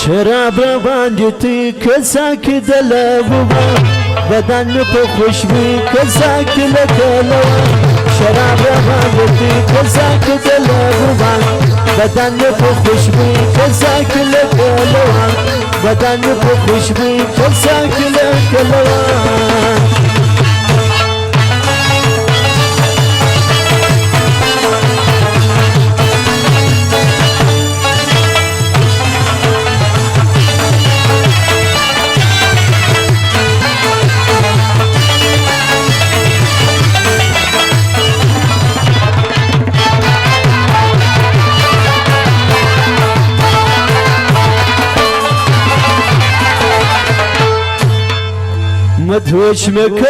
شراب باندې کساک دلبوبا بدن په خوشبو کساک لکلوا شراب باندې کساک دلبوبا بدن په خوشبو کساک لکلوا بدن په خوشبو کساک لکلوا مدهوش مكبيهوش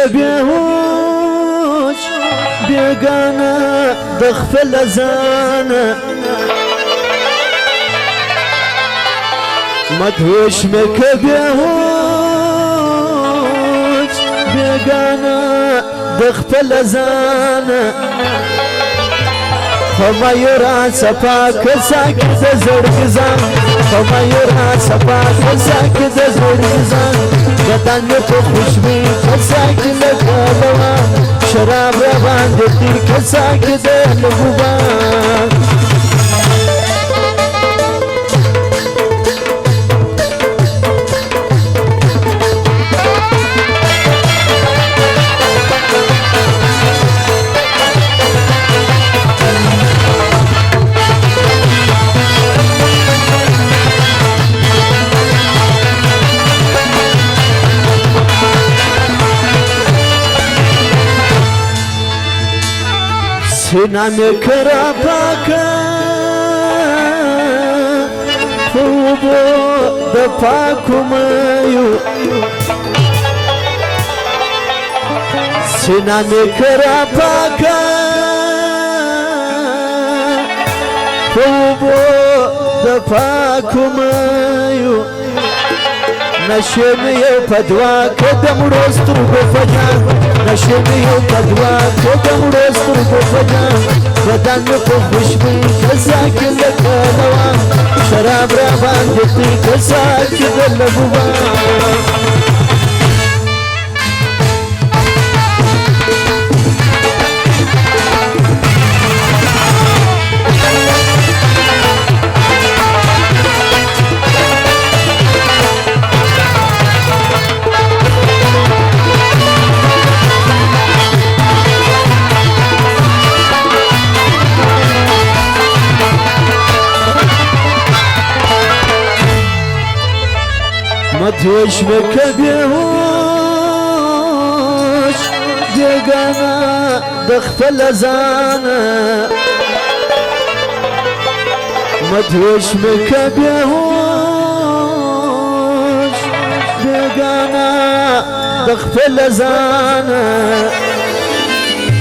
بيقانا ضخف الأزانة مدهوش مكبيهوش بيقانا ضخف الأزانة فما يرى سفاك ساكت زرقزان فما يرى سفاك ساكت زرقزان بدن په خوشبو کساک لکلوا شراب باندې کساک دلبوبا سینا می کرا پاکا خوبو د پاکو میو سینا می کرا پاکا خوبو د پاکو میو نشم یو پدوا کدم روستر بفجان نشم یو پدوا کدم روستر بفجان بدن په خوشبو کساک لکلوا شراب را باندې کساک دلبوبا مدهوش مكبيهوش بيقانا ضخف الأزانة مدهوش مكبيهوش بيقانا ضخف الأزانة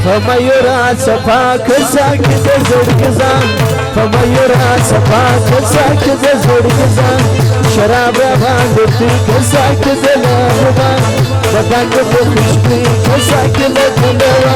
فما يرى سفاك ساكت زرقزان فما يرى سفاك ساكت زرقزان شراب باندې کساک دلبوبا بدن په خوشبو کساک لکلوا